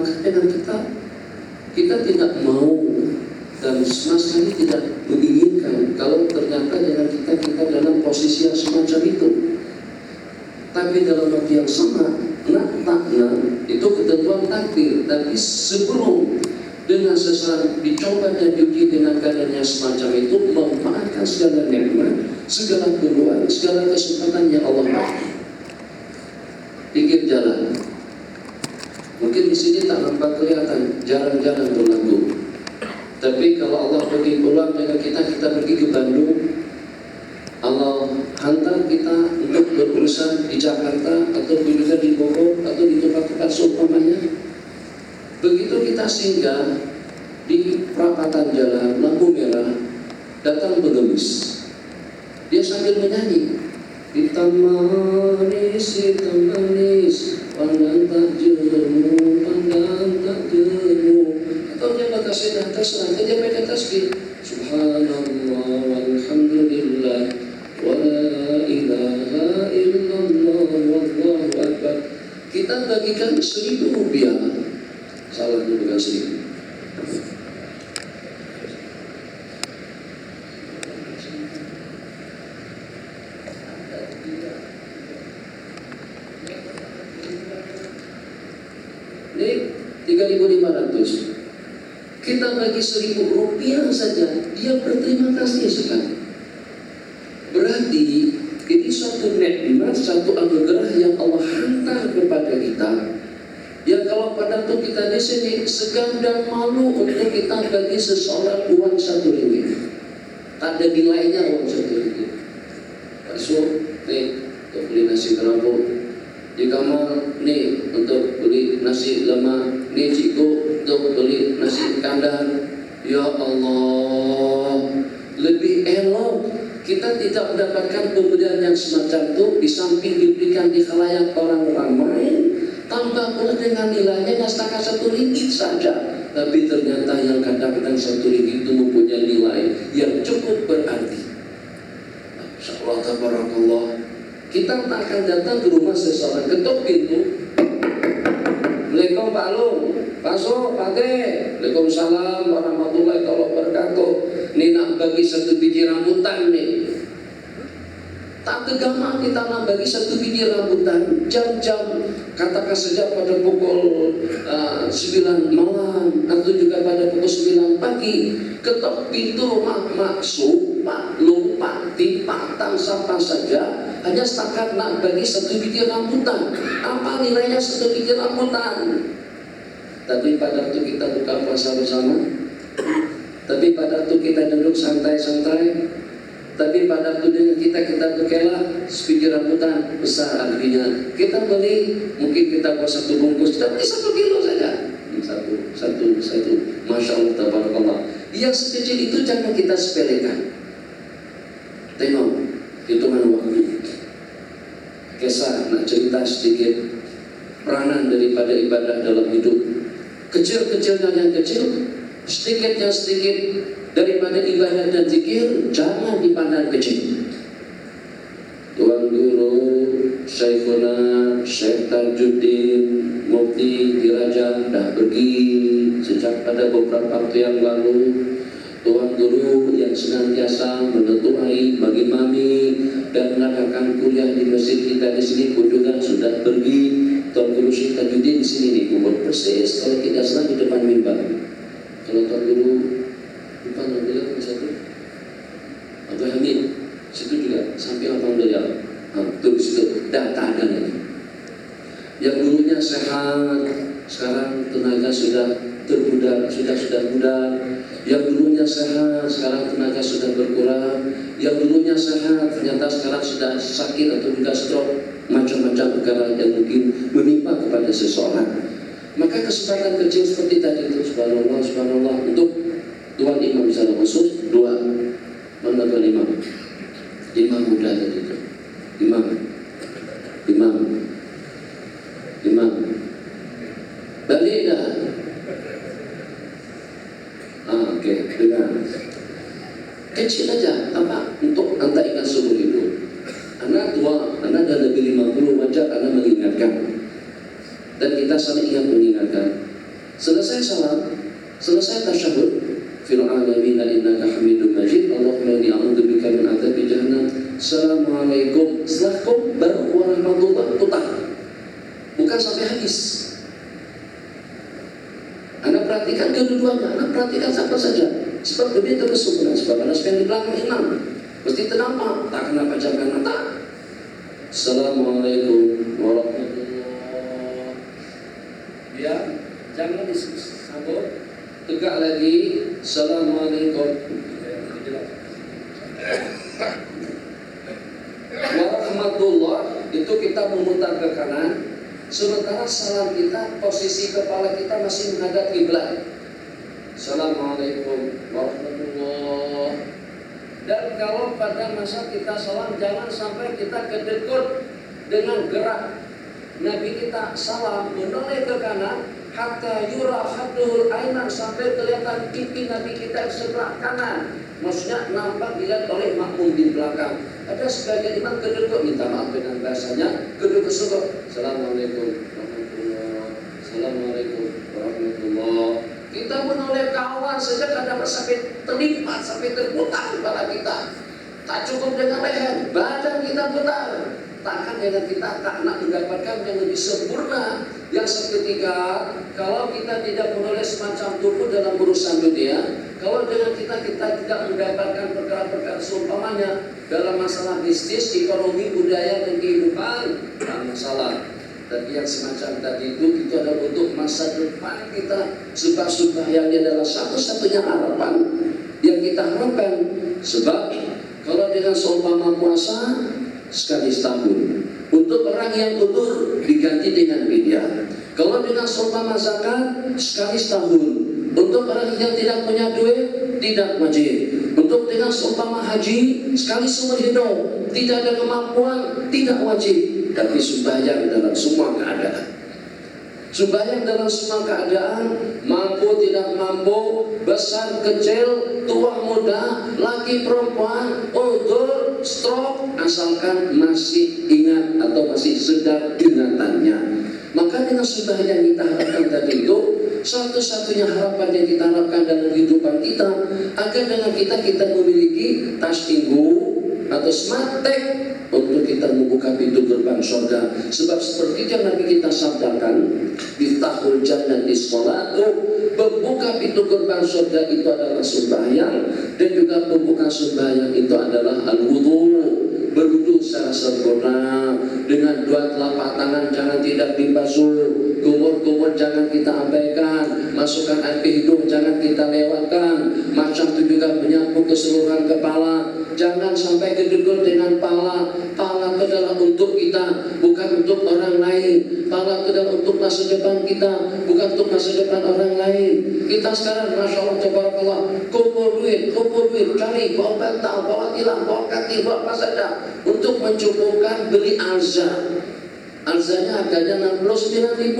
maka dengan kita tidak mau dan sama sekali tidak menginginkan kalau ternyata dengan kita dalam posisi yang semacam itu. Tapi dalam waktu yang sama, itu ketentuan takdir. Tapi sebelum dengan seseorang dicoba dan diuji dengan keadaan yang semacam itu, memanfaatkan segala nikmat, segala peluang, segala kesempatan yang Allah beri. Pikir jalan. Mungkin di sini tak nampak kelihatan, jarang-jarang berlaku. Tapi kalau Allah beri peluang dengan kita pergi ke Bandung, Allah hantar kita untuk berurusan di Jakarta atau juga di Bogor atau di tempat-tempat seumpamanya. Begitu kita singgah di perapatan jalan lampu merah, datang pengemis. Dia sambil menyanyi, hitam manis, pandang tak jemu, atau dia batasnya atas, nanti dia baca tasbih, subhanallah walhamdulillah wa la ilaha illallah wallahu akbar. Kita bagikan 1.000 rupiah, salah itu bukan 1.000. Ini 3.500. Kita bagi 1.000 rupiah saja, dia berterima kasih sekali. Berarti ini suatu nikmat, satu anugerah yang Allah hantar kepada kita. Ya kalau pada waktu kita di sini segan dan malu untuk kita bagi seseorang uang 1 ringgit. Tak ada nilainya uang 1 ringgit. Pak Su, nih untuk beli nasi kerabu. Di Kamal, nih untuk beli nasi lemak. Nih Ciko untuk beli nasi kandang. Ya Allah, lebih elok kita tidak mendapatkan pemberian yang semacam itu, di samping diberikan di khalayak orang ramai, tambah pula dengan nilainya yang setakat 1 ringgit saja. Tapi ternyata yang kadang-kadang 1 ringgit itu mempunyai nilai yang cukup berarti. Insyaallah tabarakallah. Kita tak akan datang ke rumah seseorang, ketuk pintu. Assalamualaikum Pak Lung, Pak So, Pak Teh. Waalaikumsalam warahmatullahi wabarakatuh. Ini nak bagi 1 biji rambutan nih. Tak tegama kita nak bagi 1 biji rambutan. Jam-jam, katakan saja pada pukul 9 malam atau juga pada pukul 9 pagi. Ketok pintu rumah maksud Pak Lung, Pak Ti, Pak Tang, siapa saja. Hanya setakat nak bagi 1 biji rambutan. Apa nilainya 1 biji rambutan? Tapi pada waktu kita buka puasa bersama, tapi pada waktu kita duduk santai-santai, tapi pada waktu dengan kita berkela sebiji rambutan besar artinya. Kita beli, mungkin kita buat 1 bungkus, kita beli 1 kilo saja. Satu. Masya Allah tabarakallah. Yang sekecil itu jangan kita sepelekan. Tengok hitungan waktu. Kisah nak cerita sedikit peranan daripada ibadah dalam hidup. Kecil-kecilnya yang kecil, sedikitnya sedikit daripada ibadah dan zikir, jangan dipandang kecil. Tuan Guru Syekhuna Syekh Tajuddin Mufti Diraja dah pergi sejak pada beberapa waktu yang lalu. Tuan Guru yang senantiasa menetuai bagi mami dan mengadakan kuliah di masjid kita di sini pun juga sudah pergi. Tuan Guru Syekh Tajuddin di sini di kubur persis kalau tidak salah di depan mimbar. Kalau Tuan Guru lupa nama satu Abdul Hamid situ juga samping Abang Dayal. Tuh situ data ada lagi. Yang dulunya sehat sekarang tenaga sudah terbudak, sudah budak. Yang dulunya sehat sekarang tenaga sudah berkurang. Yang dulunya sehat ternyata sekarang sudah sakit atau juga stroke, macam-macam perkara yang mungkin menimpa kepada seseorang. Maka kesempatan kecil seperti tadi itu, subhanallah untuk Tuan Imam secara khusus 2. Mana Tuan Imam? Imam muda tadi itu. Imam. Balik dah. Oke, dengar. Kecil aja, apa? Untuk anda ingat seumur hidup. Anak tua, anak dah lebih 50, wajar anak mengingatkan. Dan kita saling ingat mengingatkan. Selesai salam, selesai tasyahud, fil alamin innaka hamidum majid, Allahumma inni a'udzubika min adzabi jahannam. Assalamualaikum. Setelah baru warahmatullahi putar. Bukan sampai habis. Anda perhatikan kedua-duanya, Anda perhatikan siapa saja. Sebab demi kebesukuran, sebab Anda yang di belakang imam mesti ternampak, tak kena pejamkan mata. Assalamualaikum warahmatullahi wabarakatuh. Ya, jangan disambut. Tegak lagi. Assalamualaikum warahmatullah. Itu kita memutar ke kanan. Sementara salam kita, posisi kepala kita masih menghadap kiblat. Assalamualaikum warahmatullahi. Dan kalau pada masa kita salam, jangan sampai kita kedekut dengan gerak. Nabi kita salam menoleh ke kanan, hatta yura haddul aiman, sampai kelihatan pipi Nabi kita sebelah kanan. Maksudnya nampak dilihat oleh makmum di belakang. Ada sebagian imam kedekut, minta maaf dengan bahasanya, kedekut subuh. Assalamualaikum warahmatullahi. Assalamualaikum warahmatullahi. Kita menoleh kawan saja kadang sampai terlipat, sampai terputar kepala kita. Tak cukup dengan leher, badan kita putar. Takkan dengan kita tak nak mendapatkan yang lebih sempurna. Yang seketika, kalau kita tidak menoleh semacam tubuh dalam urusan dunia, kalau dengan kita tidak mendapatkan perkara-perkara seumpamanya dalam masalah bisnis, ekonomi, budaya, dan kehidupan, tak masalah. Tapi yang semacam tadi itu adalah untuk masa depan kita. Sebab yang adalah satu-satunya harapan yang kita harapkan. Sebab kalau dengan seumpama puasa sekali setahun, untuk orang yang tutur diganti dengan fidyah. Kalau dengan seumpama zakat sekali setahun, untuk orang yang tidak punya duit tidak wajib. Untuk dengan seumpama haji sekali seumur hidup, tidak ada kemampuan tidak wajib. Tapi sembahyang dalam semua keadaan. Sembahyang dalam semua keadaan, mampu tidak mampu, besar kecil, tua muda, laki perempuan, udur, stroke, asalkan masih ingat atau masih sedar ingatannya. Maka dengan sembahyang kita harapkan tadi itu, satu-satunya harapan yang kita harapkan dalam kehidupan kita, agar dengan kita memiliki tas tinggu atau smart tag untuk kita membuka pintu gerbang surga. Sebab seperti yang Nabi kita sabdakan, Miftahul Jannati Sholatu, pembuka pintu gerbang surga itu adalah sembahyang, dan juga pembuka sembahyang itu adalah al-wudu, berwudu secara sempurna dengan dua telapak tangan, jangan tidak dibasuh, kumur-kumur jangan kita abaikan, masukkan air ke hidung jangan kita lewatkan, macam itu juga menyapu keseluruhan kepala, jangan sampai kedekut dengan pala. Pala itu adalah untuk kita, bukan untuk orang lain. Pala itu adalah untuk masa depan kita, bukan untuk masa depan orang lain. Kita sekarang Masya Allah, tabarakallah, kumpul duit, cari, bawa bantal, bawa tilang, bawa kaki, bawa apa saja untuk mencukupkan beli alza. Alzanya harganya 69.000,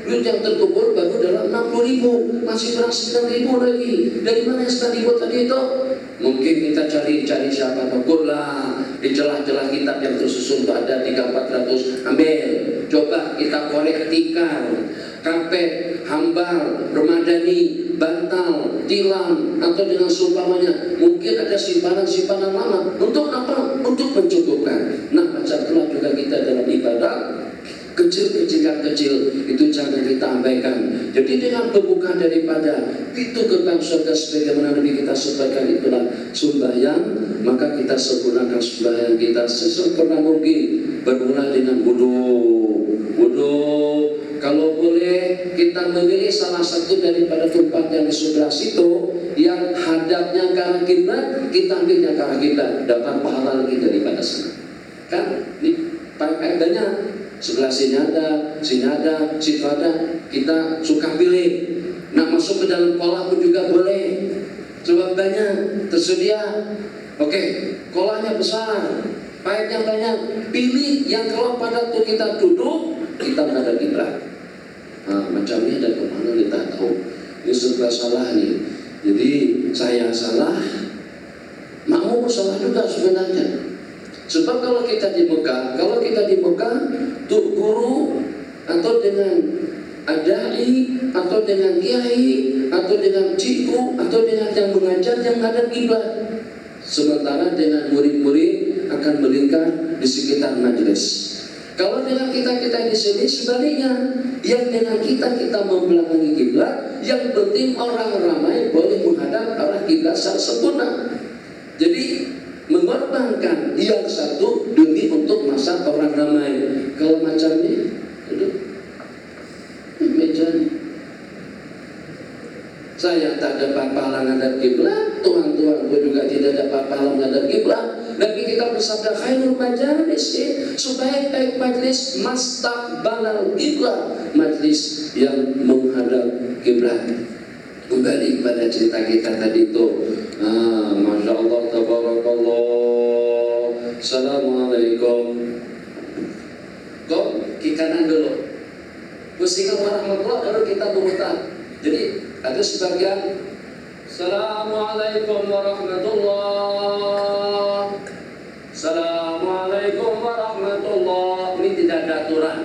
duit yang terkumpul baru dalam 60.000, masih kurang 9.000 lagi. Dari mana yang 9.000 tadi itu? Mungkin kita cari siapa tahu lah di celah-celah kitab yang tersusun itu ada 300-400, ambil. Coba kita korek tikar, kapet, hambal, ramadhani, bantal, tilam, atau dengan seumpamanya. Mungkin ada simpanan lama. Untuk apa? Untuk mencukupkan. Nah, macam itulah juga kita dalam ibadah. Kecil-kecil yang kecil itu jangan kita abaikan. Jadi dengan pembukaan daripada pintu gerbang surga sebagaimana Nabi kita sampaikan itulah sembahyang, maka kita sempurnakan sembahyang kita sesempurna mungkin. Bermula dengan wudu. Kalau boleh kita memilih salah satu daripada tempat yang di sebelah situ yang hadapnya ke arah kiblat, kita ambilnya ke arah kiblat, dapat pahala lagi daripada sana. Kan ini banyak. Sebelah sini ada, situ ada, kita suka pilih. Nak masuk ke dalam kolam pun juga boleh. Coba banyak tersedia. Oke, kolamnya besar, paipnya banyak. Pilih yang kalau pada waktu kita duduk, kita menghadap kiblat. Nah, macam ini ada kemana kita tahu. Ini serba salah nih. Jadi saya salah, makmum salah juga sebenarnya. Sebab kalau kita di Mekah, tuh guru atau dengan adai, atau dengan kiai, atau dengan cikgu, atau dengan yang mengajar yang menghadap kiblat. Sementara dengan murid-murid akan melingkar di sekitar majelis. Kalau dengan kita di sini sebaliknya, yang dengan kita membelakangi kiblat, yang penting orang ramai boleh menghadap arah kiblat secara sempurna. Jadi mengorbankan yang satu demi untuk masa orang ramai. Kalau macam ini, meja saya tak dapat pahala menghadap kiblat, Tuhan-Tuhanku juga tidak dapat pahala menghadap kiblat. Nabi kita bersabda khairul majalis, sebaik-baik majlis mastaqbalal kiblat, majlis yang menghadap kiblat. Kembali kepada cerita kita tadi itu. Masya Allah, tabarakallah. Assalamualaikum. Kok ke kanan dulu. Assalamualaikum warahmatullahi baru kita memutar. Jadi ada sebagian Assalamualaikum warahmatullahi. Assalamualaikum warahmatullahi. Ini tidak ada aturan.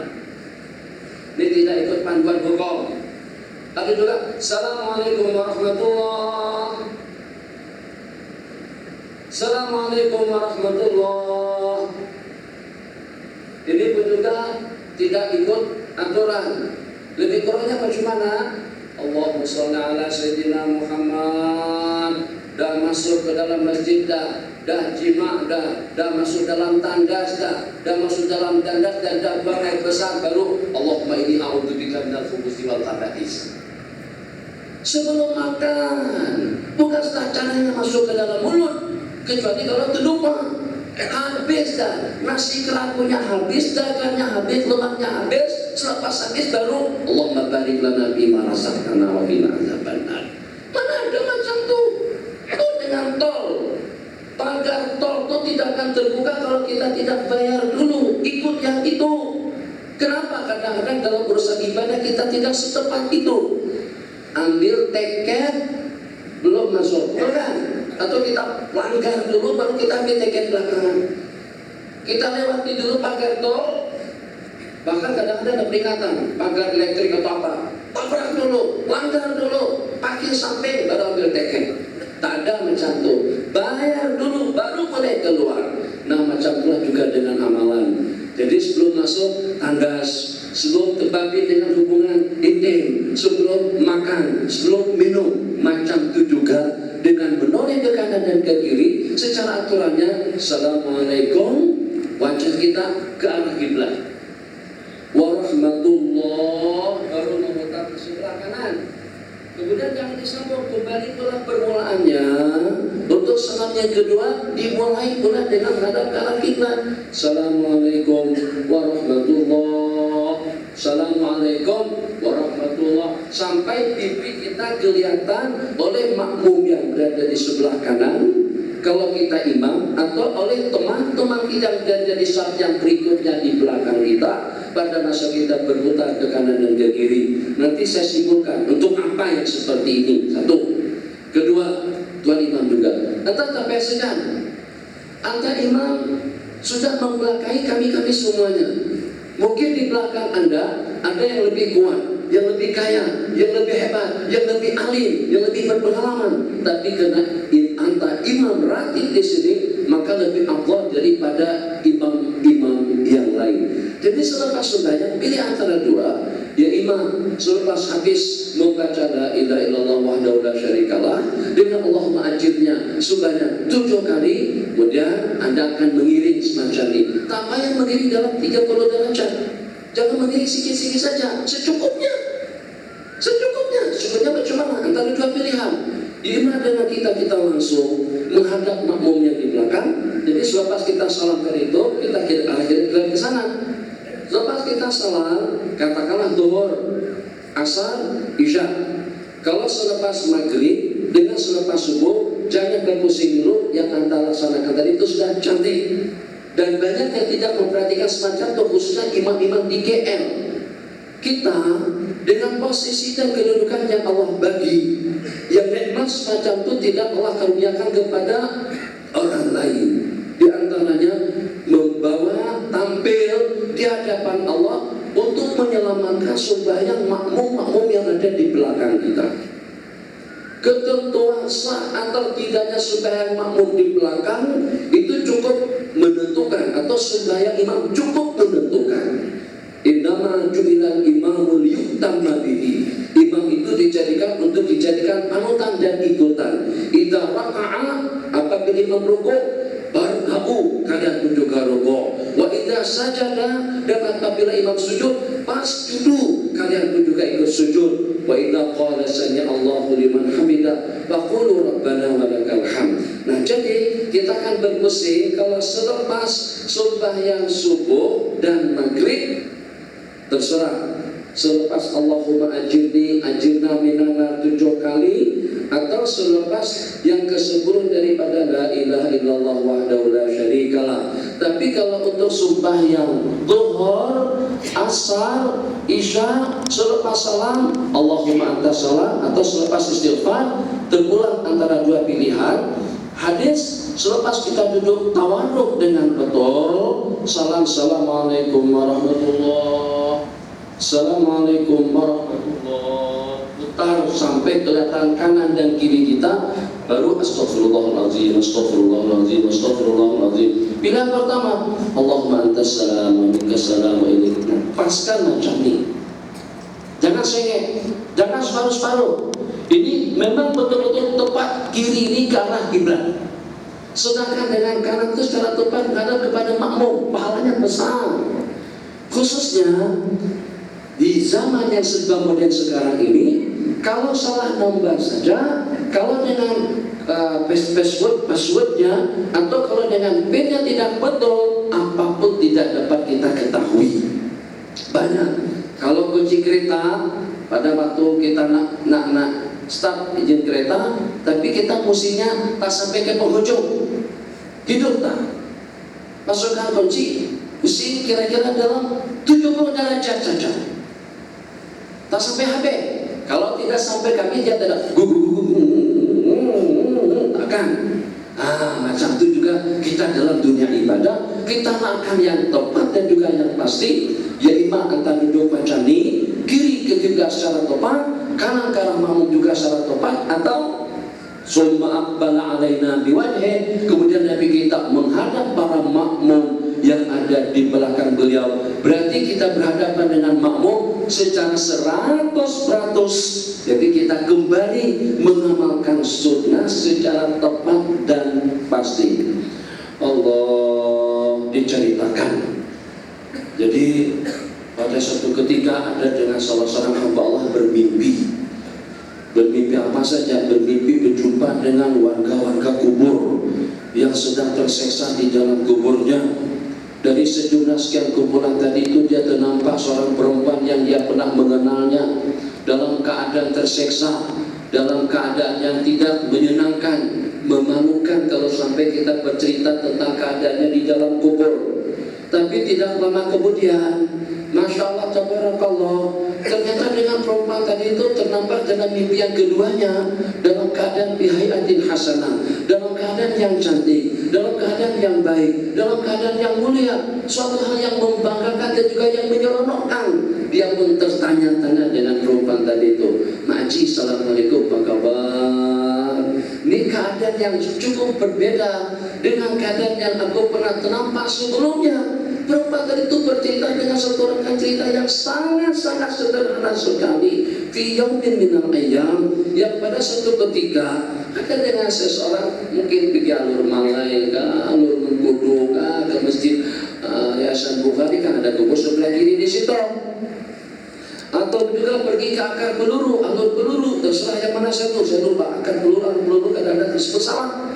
Ini tidak ikut panduan hukum. Ada juga Assalamualaikum warahmatullahi. Assalamualaikum warahmatullahi. Ini pun juga tidak ikut aturan. Lebih kurangnya bagaimana? Allahumma sholli ala sayyidina Muhammad. Dah masuk ke dalam masjid dah jima dah masuk dalam tandas dah masuk dalam tandas dan dah buang air besar baru Allahumma inni a'udzubika minal khubuthi wal khaba'is. Sebelum makan, bukan setelah caranya masuk ke dalam mulut, kecuali kalau terlupa. Habis dah, nasi kerapunya habis, dagangnya habis, lemaknya habis. Selepas habis baru Allahumma barik lana bima razaqtana wa qina adzabannar. Mana ada macam tu? Itu dengan tol. Pagar tol itu tidak akan terbuka kalau kita tidak bayar dulu. Ikut yang itu. Kenapa? Kadang-kadang dalam urusan ibadah kita tidak setepat itu. Ambil tiket belum masuk, bukan? Atau kita langgar dulu baru kita ambil tiket belakangan. Kita lewati dulu pagar tol, bahkan kadang-kadang ada peringatan pagar elektrik atau apa, tabrak dulu, langgar dulu, parkir sampai baru ambil tiket. Tak ada macam tu, bayar dulu baru boleh keluar. Nah macam itulah juga dengan amalan. Jadi sebelum masuk tandas, sebelum terbabi dengan hubungan intim, sebelum makan, sebelum minum, macam itu juga dengan menoleh ke kanan dan ke kiri. Secara aturannya Assalamualaikum, wajah kita ke arah kiblat. Warahmatullah, baru memutar ke sebelah kanan. Kemudian jangan disambung, kembali pula permulaannya. Untuk salam yang kedua dimulai pula dengan menghadap ke arah kiblat. Assalamualaikum warahmatullah. Assalamualaikum warahmatullah. Sampai pipi kita kelihatan oleh makmum yang berada di sebelah kanan, kalau kita imam, atau oleh teman-teman kita yang berada di saf yang berikutnya di belakang kita pada masa kita berputar ke kanan dan ke kiri. Nanti saya simpulkan untuk apa yang seperti ini. Satu. Kedua, Tuan Imam juga. Atau tak biasakan, Anda imam sudah membelakangi kami semuanya. Mungkin di belakang Anda ada yang lebih kuat, yang lebih kaya, yang lebih hebat, yang lebih alim, yang lebih berpengalaman. Tapi karena Anda imam ratib di sini, maka lebih afdal daripada imam-imam yang lain. Jadi selepas sudahnya pilih antara dua. Ya imam selepas habis membaca la ilaha illallah wahdahu la syarikalah dengan Allahumma ajirnya subhanallah 7 kali, kemudian Anda akan mengiring semacam ini. Tak payah mengiring dalam 30 derajat. Jangan mengiring sikit-sikit saja, secukupnya. Secukupnya bagaimana? Antara dua pilihan. Imam dengan kita langsung menghadap makmum yang di belakang. Jadi selepas kita salam dari itu, kita arahkan ke sana. Selepas kita salam, katakanlah zuhur, asar, isya. Kalau selepas maghrib dengan selepas subuh, jangan berpusing dulu. Yang Anda laksanakan tadi itu sudah cantik. Dan banyak yang tidak memperhatikan semacam itu, khususnya imam-imam di KL. Kita dengan posisi dan kedudukan yang Allah bagi, yang nikmat semacam itu tidak Allah karuniakan kepada orang lain. Di antaranya membawa tampil di hadapan Allah untuk menyelamatkan sembahyang makmum-makmum yang ada di belakang kita. Ketentuan sah atau tidaknya sembahyang makmum di belakang itu cukup menentukan, atau sembahyang imam cukup menentukan. Innama ju'ilal imamu liyutamma bihi. Imam itu dijadikan untuk dijadikan panutan dan ikutan. Idza raka'a, apabila imam rukuk, barka'u, kalian pun juga rukuk. Wa idza sajada, dan apabila imam sujud, fasjudu, kalian pun juga ikut sujud. Wa idza qala sami Allahu liman hamidah, faqulu rabbana wa lakal hamd. Nah, jadi kita akan berpusing kalau selepas sembahyang subuh dan maghrib, terserah selepas Allahumma ajirna minanar 7 kali, atau selepas yang ke-10 daripada la ilaha illallah wahdahu la syarikalah. Tapi kalau untuk sembahyang zuhur, asar, isya, selepas salam Allahumma anta salam, atau selepas istighfar, terpulang antara dua pilihan. Hadis selepas kita duduk tawarruk dengan betul, assalamualaikum warahmatullahi, assalamualaikum warahmatullahi, putar sampai kelihatan kanan dan kiri kita, baru astagfirullahaladzim, astagfirullahaladzim, astagfirullahaladzim. Pilihan pertama, Allahumma antas salam wa minkas salam wa ilaik. Paskan macam ini, jangan sengit, jangan separuh-separuh. Ini memang betul-betul tepat, kiri ini ke arah kiblat. Sedangkan dengan kanan itu secara tepat menghadap kepada makmum, pahalanya besar. Khususnya di zaman yang serba modern sekarang ini, kalau salah nomor saja, kalau dengan passwordnya, atau kalau dengan PIN-nya tidak betul, apapun tidak dapat kita ketahui. Banyak. Kalau kunci kereta, pada waktu kita nak start izin kereta, tapi kita musinya tak sampai ke penghujung, hidup tak masukkan kunci, mesti kira-kira dalam 70 derajat saja, tak sampai HP. Kalau tidak sampai kami, dia tidak akan. Macam itu juga kita dalam dunia ibadah, kita makan yang tepat dan juga yang pasti. Ya imam antara duduk macam ini, kiri ke kiblat secara tepat, kanan ke arah makmum juga secara tepat, atau summa aqbala alaina biwajhi, kemudian Nabi kita menghadap para makmum yang ada di belakang beliau. Berarti kita berhadapan dengan makmum secara 100%. Jadi kita kembali mengamalkan sunnah secara tepat dan pasti. Allah diceritakan. Jadi pada suatu ketika ada dengan salah seorang hamba Allah bermimpi. Bermimpi apa saja? Bermimpi berjumpa dengan warga-warga kubur yang sedang tersiksa di dalam kuburnya. Dari sejumlah sekian kumpulan tadi itu, dia ternampak seorang perempuan yang dia pernah mengenalnya dalam keadaan tersiksa, dalam keadaan yang tidak menyenangkan, memalukan kalau sampai kita bercerita tentang keadaannya di dalam kubur. Tapi tidak lama kemudian, Masya Allah, tabarakallah, ternyata dengan perempuan tadi itu ternampak dalam mimpi yang keduanya dalam keadaan bihayatin hasanah, dalam keadaan yang cantik, dalam keadaan yang baik, dalam keadaan yang mulia, suatu hal yang membanggakan dan juga yang menyeronokkan. Dia pun tertanya-tanya dengan perempuan tadi itu, Makji, assalamualaikum, apa kabar? Ini keadaan yang cukup berbeda dengan keadaan yang aku pernah ternampak sebelumnya. Perempuan tadi itu bercerita dengan satu rangkaian cerita yang sangat-sangat sederhana sekali. Fi yaumin minal ayyam, yang pada satu ketika ada dengan seseorang, mungkin pergi alur Malai, alur Mengkudu, ke masjid Yayasan Bukhari, kan ada kubur sebelah kiri di situ. Atau juga pergi ke akar peluru, alur peluru, terserah yang mana satu, saya lupa. Akar peluru, alur peluru kadang-kadang tersebut salah.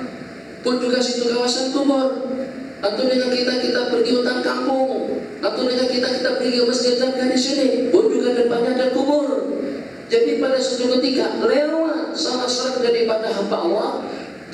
Pun juga situ kawasan kubur. Atau dengan kita pergi hutan kampung, atau dengan kita pergi ke masjid dari sini, pun juga depannya ada kubur. Jadi pada suatu ketika lewat salah seorang daripada hamba Allah,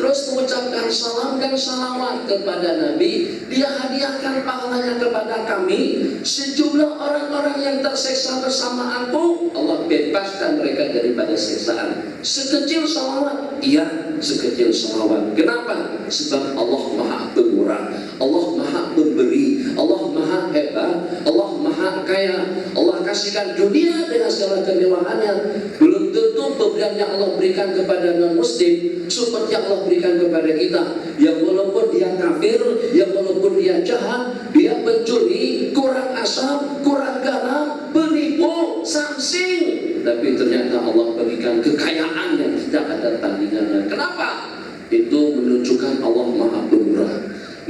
terus mengucapkan salam dan salawat kepada Nabi, dia hadiahkan pahalanya kepada kami. Sejumlah orang-orang yang tersiksa bersama aku, Allah bebaskan mereka daripada siksaan. Sekecil salawat, iya, sekecil salawat. Kenapa? Sebab Allah Maha Pemurah, Allah Maha Pemberi, Allah Maha Hebat, Allah Maha Kaya. Allah menyaksikan dunia dengan segala kemewahannya, belum tentu pemberian yang Allah berikan kepada non-muslim seperti yang Allah berikan kepada kita. Yang walaupun dia kafir, yang walaupun dia jahat, dia pencuri, kurang asam, kurang garam, penipu, samsing, tapi ternyata Allah berikan kekayaan yang tidak ada tandingannya. Kenapa? Itu menunjukkan Allah Maha Pemurah,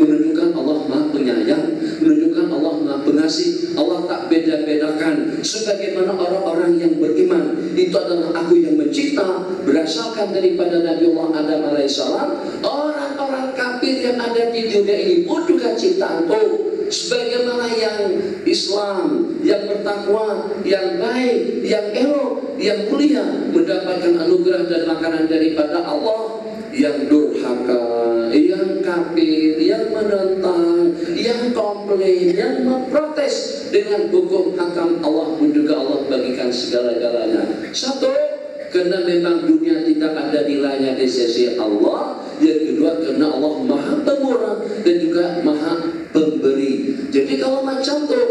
menunjukkan Allah Maha Penyayang, menunjukkan Allah Maha Pengasih. Allah tak beda-bedakan. Sebagaimana orang-orang yang beriman itu adalah Aku yang mencipta, berdasarkan daripada Nabi Allah Adam alaihissalam. Orang-orang kafir yang ada di dunia ini pun juga ciptaanku. Sebagaimana yang Islam, yang bertakwa, yang baik, yang elok, yang mulia mendapatkan anugerah dan makanan daripada Allah. Yang durhaka, yang kafir, yang menentang, yang komplain, yang memprotes dengan hukum hakam Allah pun juga Allah bagikan segala-galanya. Satu, karena memang dunia tidak ada nilainya di sisi Allah. Yang kedua, karena Allah Maha Pemurah dan juga Maha Pemberi. Jadi kalau macam itu,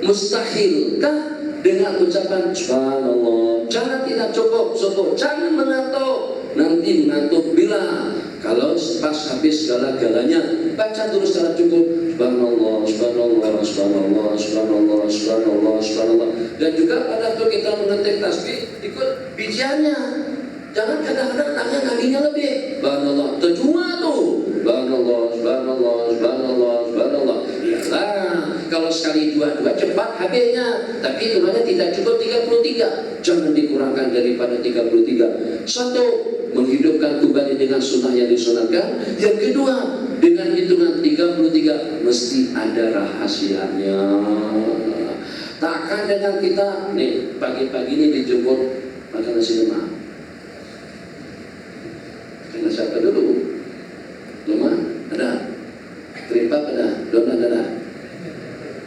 mustahilkah dengan ucapan subhanallah? Jangan tidak cukup, jangan mengantuk. Nanti mengantuk bila kalau pas habis segala-galanya baca terus secara cukup subhanallah, subhanallah, subhanallah, subhanallah, subhanallah, subhanallah. Dan juga pada waktu kita mengetik tasbih ikut bijiannya. Jangan kadang-kadang tanya nabinya lebih. Subhanallah, tercuma tuh. Subhanallah, subhanallah, subhanallah, subhanallah. Iyalah, kalau sekali dua-dua cepat habisnya. Tapi sebenarnya tidak cukup 33. Jangan dikurangkan daripada 33. Satu, menghidupkan kembali dengan sunnah yang disunahkan. Yang kedua, dengan hitungan 33 mesti ada rahasianya. Takkan dengan kita nih pagi-pagi ini dijemput makan nasi lemak. Karena siapa dulu? Lemak ada, keripap ada, donat ada.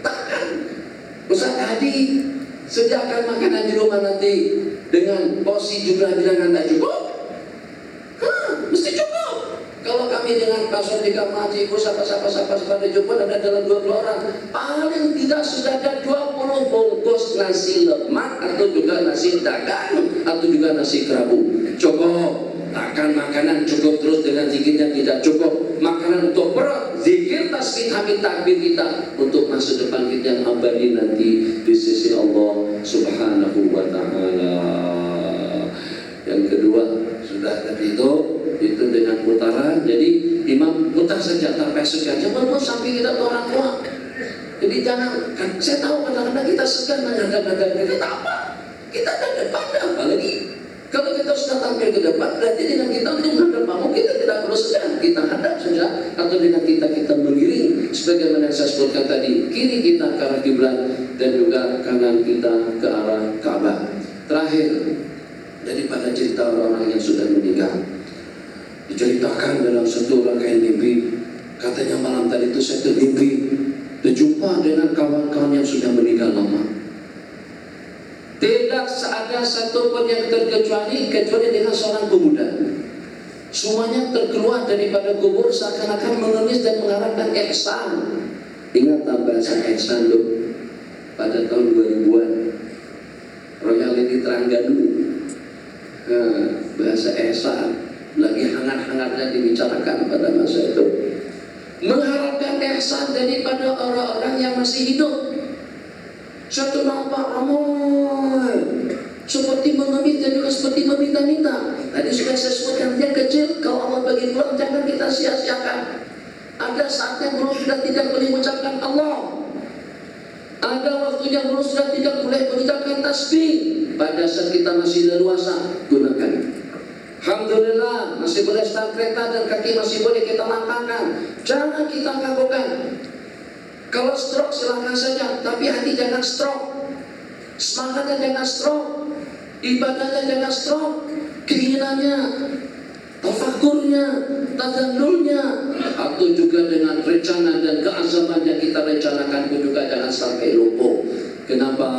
Takkan Ustaz Hadi sediakan makanan di rumah nanti dengan porsi jumlah bilangan tak cukup. Mesti cukup. Kalau kami dengan pasal 3 majiku siapa dijemput ada dalam 20 orang, paling tidak sudah ada 20 bungkus nasi lemak atau juga nasi dagang atau juga nasi kerabu. Cukup. Takkan makanan cukup terus dengan zikir yang tidak cukup. Makanan untuk perut, zikir, tasbih, hamid, takbir kita untuk masa depan kita yang abadi nanti di sisi Allah Subhanahu wa Ta'ala. Yang kedua, sudah tadi itu dengan putaran. Jadi imam putar saja tanpa segan. Jangan sampai kita orang tua. Jadi jangan, kan saya tahu kadang-kadang kita segan menghadap-hadap kita apa? Kita ada depan apalagi. Kalau kita sudah tampil ke depan, berarti dengan kita untuk menghadap pamuk kita tidak perlu segan, kita hadap saja. Atau dengan kita mengiring, sebagaimana yang saya sebutkan tadi, kiri kita ke arah kiblat dan juga kanan kita ke arah Ka'bah. Terakhir, daripada cerita orang-orang yang sudah meninggal, diceritakan dalam satu rangkaian mimpi. Katanya malam tadi itu saya termimpi berjumpa dengan kawan-kawan yang sudah meninggal lama. Tidak ada satu pun yang kecuali dengan seorang pemuda. Semuanya terkeluar daripada kubur seakan-akan mengemis dan mengharapkan ihsan. Ingat tak bahasa ihsan loh? Pada tahun 2000-an royalty Terengganu, bahasa ihsan lagi hangat-hangatnya dibicarakan pada masa itu. Mengharapkan ihsan daripada orang-orang yang masih hidup. Satu nampak ramai seperti mengemis dan juga seperti meminta-minta. Tadi sudah saya sebutkan, dia kecil. Kalau Allah bagi pulang, jangan kita sia-siakan. Ada saatnya guru sudah tidak boleh mengucapkan Allah. Ada waktunya guru sudah tidak boleh mengucapkan tasbih. Pada saat kita masih leluasa, gunakan. Alhamdulillah masih boleh start kereta dan kaki masih boleh kita langkahkan. Jangan kita kagokkan. Kalau stroke silahkan saja, tapi hati jangan stroke. Semangatnya jangan stroke, ibadahnya jangan stroke, keinginannya, tafakurnya, tadallulnya, atau juga dengan rencana dan keazaman yang kita rencanakan pun juga jangan sampai lumpuh. Kenapa?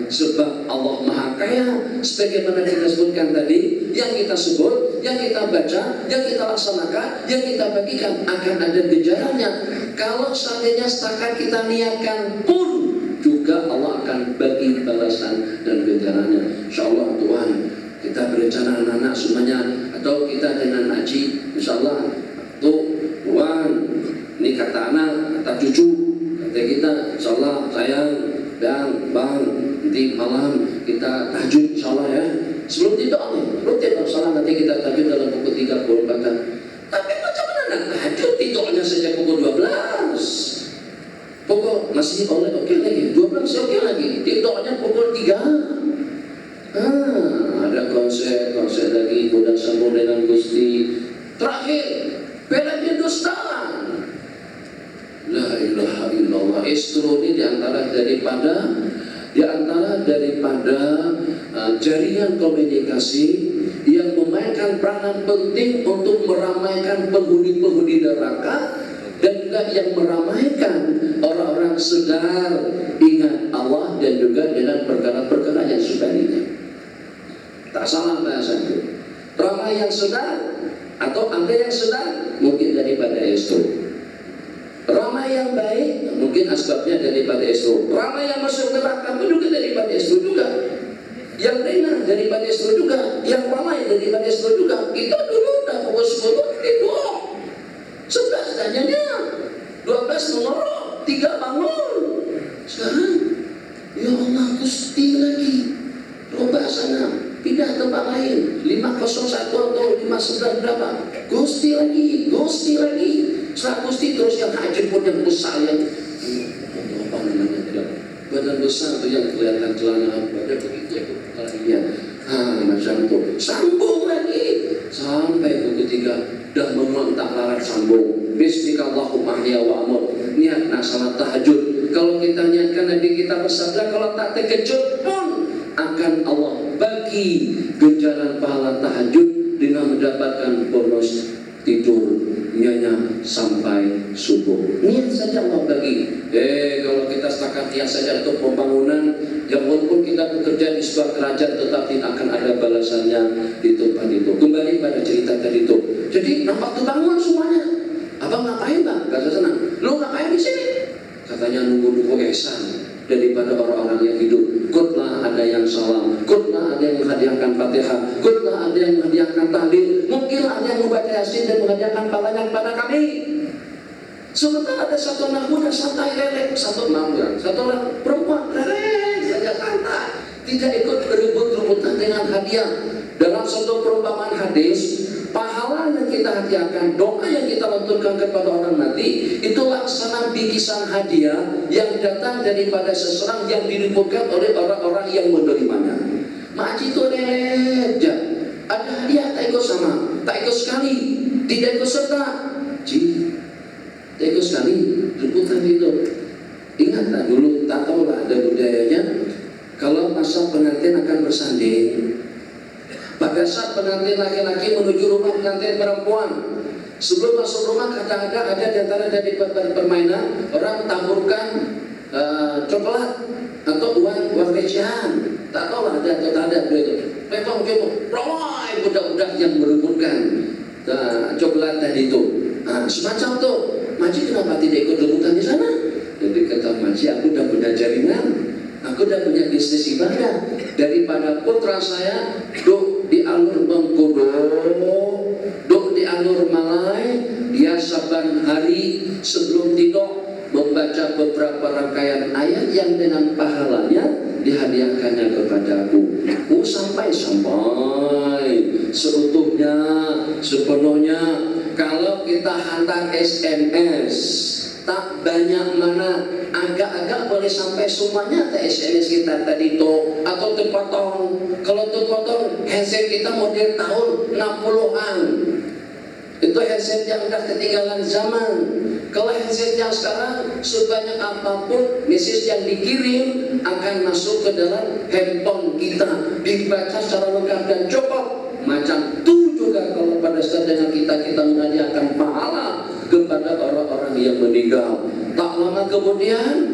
Sebab Allah Maha Kaya. Sebagaimana kita sebutkan tadi, yang kita sebut, yang kita baca, yang kita laksanakan, yang kita bagikan akan ada gejalanya. Kalau seandainya setakat kita niatkan pun juga Allah akan bagi balasan dan ganjarannya. InsyaAllah Tuhan, kita berencana anak-anak semuanya, atau kita dengan Haji, InsyaAllah tuh Tuhan, ini kata anak, kata cucu, kata kita, InsyaAllah sayang, dan bang, nanti malam kita tahajud InsyaAllah ya. Sebelum tidur InsyaAllah nanti kita tahajud dalam pukul 3 bahkan. Tapi macam mana nak tahajud tidurnya sejak pukul 12? Pukul masih oke lagi, 12 oke lagi, tidurnya pukul 3. Ada konser lagi, udah sambung dengan Gusti. Terakhir, belanya dusta. La ilaha illallah. Istro ini diantara daripada jaringan komunikasi yang memainkan peranan penting untuk meramaikan penghuni-penghuni neraka, dan juga yang meramaikan orang-orang sedar ingat Allah dan juga dengan perkara-perkara yang sebagainya. Tak salah bahasa itu. Ramai yang sedar atau Anda yang sedar mungkin daripada istro. Ramai yang baik mungkin asbabnya daripada istro. Ramai yang masuk neraka juga daripada istro juga. Yang ringan daripada istro juga. Yang ramai daripada istro juga. Kita dulu dah pukul 10 tidur. 11 tanyanya, 12 mengorok, 3 bangun. Sekarang, ya Allah Gusti lagi. Coba sana, pindah tempat lain. 501 atau 59 berapa? Gusti lagi. Setelah Gusti terus yang haji pun yang besar yang apa namanya? Badan besar tuh yang kelihatan celana badan begitu ya. Macam itu. Sambung lagi sampai pukul 3 dah memuantak larat sambung. Bismillahumma ahya wa amut. Niat nak salat tahajud. Kalau kita niatkan Nabi kita bersabda, kalau tak terkejut pun akan Allah bagi ganjaran pahala tahajud dengan mendapatkan bonus tidur nyenyak sampai subuh. Niat saja Allah bagi. Kalau kita setakat niat saja untuk pembangunan, yang walaupun kita bekerja di sebuah kerajaan, tetapi akan ada balasannya di tempat itu. Kembali pada cerita tadi itu. Jadi nampak tuh bangun semuanya. Abang ngapain bang? Kata senang. Lu ngapain di sini? Katanya nunggu-nunggu ihsan daripada orang-orang yang hidup. Kutlah ada yang salam, kutlah ada yang menghadiahkan Fatihah, kutlah ada yang menghadiahkan tahlil, mungkin ada yang membaca Yasin dan menghadiahkan palanya kepada kami. Sementara ada satu anak muda santai lelek, satu orang perempuan lelek saja santai, tidak ikut berebut-rebutan dengan hadiah. Dalam satu perumpamaan hadis, pahala yang kita hadiahkan, doa yang kita lantunkan kepada orang mati, itu laksana bikisan hadiah yang datang daripada seseorang yang diliputkan oleh orang-orang yang menerimanya. Makcik itu reja, ada hadiah tak ikut sama, tak ikut sekali, tidak ikut serta. Tak ikut sekali, liputan itu. Ingat tak dulu, tak tahulah ada budayanya, kalau masa pengantin akan bersanding. Pada saat pengantin laki-laki menuju rumah pengantin perempuan, sebelum masuk rumah kadang-kadang ada di antara dari permainan orang taburkan coklat atau uang recehan. Tak tahu lah ada atau tak ada begitu. Memang ramai budak-budak yang merebutkan coklat tadi itu. Semacam tu. Makcik kenapa tidak ikut rebutan di sana? Jadi kata makcik, aku dah punya jaringan, aku dah punya bisnis ibadah. Daripada putra saya duk di alur Bengkudo, duk di alur Malai, dia saban hari sebelum tidur membaca beberapa rangkaian ayat yang dengan pahalanya dihadiahkannya kepada aku. Sampai seutuhnya, sepenuhnya. Kalau kita hantar SMS, tak banyak mana, agak-agak boleh sampai semuanya ke SMS kita tadi itu, atau terpotong. Kalau terpotong, handset kita model tahun 60-an. Itu handset yang sudah ketinggalan zaman. Kalau handset yang sekarang, sebanyak apapun message yang dikirim akan masuk ke dalam handphone kita, dibaca secara lengkap dan cukup. Macam itu juga kalau pada saat dengan kita menghadiahkan pahala kepada orang-orang yang meninggal. Tak lama kemudian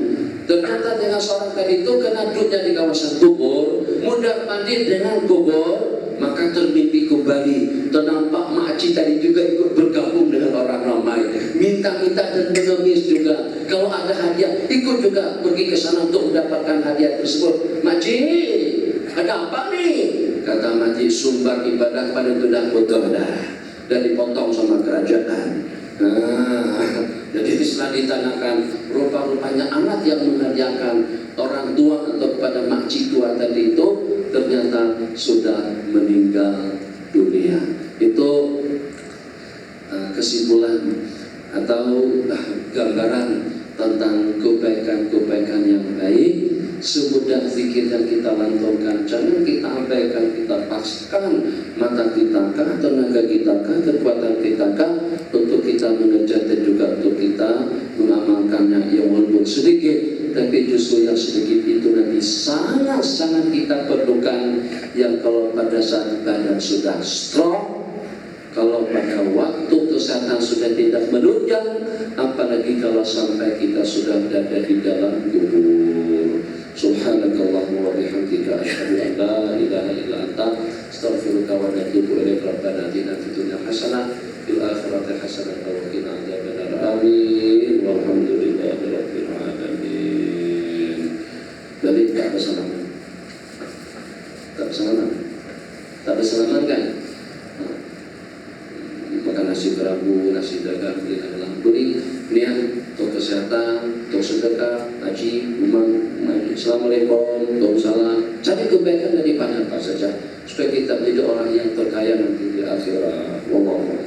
ternyata dengan seorang tadi itu kena duduknya di kawasan kubur, mudah mandi dengan kubur, maka termimpi kembali. Ternampak makcik tadi juga ikut bergabung dengan orang ramai, minta-minta dan mengemis juga. Kalau ada hadiah ikut juga pergi ke sana untuk mendapatkan hadiah tersebut. Makcik, ada apa nih? Kata makcik, sumbang ibadah pada tudah betul dah, dan dipotong sama kerajaan. Jadi setelah ditanyakan, rupa-rupanya anak yang menghadiahkan orang tua atau kepada makcik tua tadi itu ternyata sudah meninggal dunia. Itu kesimpulan atau gambaran tentang kebaikan-kebaikan yang baik. Semudah zikir yang kita lantunkan, jangan kita abaikan, kita paksakan mata kita kah, tenaga kita kah, kekuatan kita kah, untuk kita mengejar dan juga untuk kita mengamalkannya yang walaupun sedikit, tapi justru yang sedikit itu nanti sangat-sangat kita perlukan. Yang kalau pada saat badan sudah stroke, kalau pada waktu kesehatan sudah tidak menunjang, apalagi kalau sampai kita sudah berada di dalam kubur. Subhanakallahumma wa bihamdika asyhadu an la ilaha illa anta astaghfiruka wa atubu ilaik. Rabbana atina fid dunya hasanah fil akhirati hasanah wa qina adzabannar. Amin. Walhamdulillahi rabbil alamin. Jadi tak ada salaman. Tak ada salaman. Tak ada salaman kan? Makan nasi kerabu, nasi dagang di dalam kuning, niat untuk kesehatan, untuk sedekah, haji, umang. Assalamualaikum, waalaikumsalam. Cari kebaikan daripada apa saja, supaya kita menjadi orang yang terkaya nanti di akhirat. Wallahu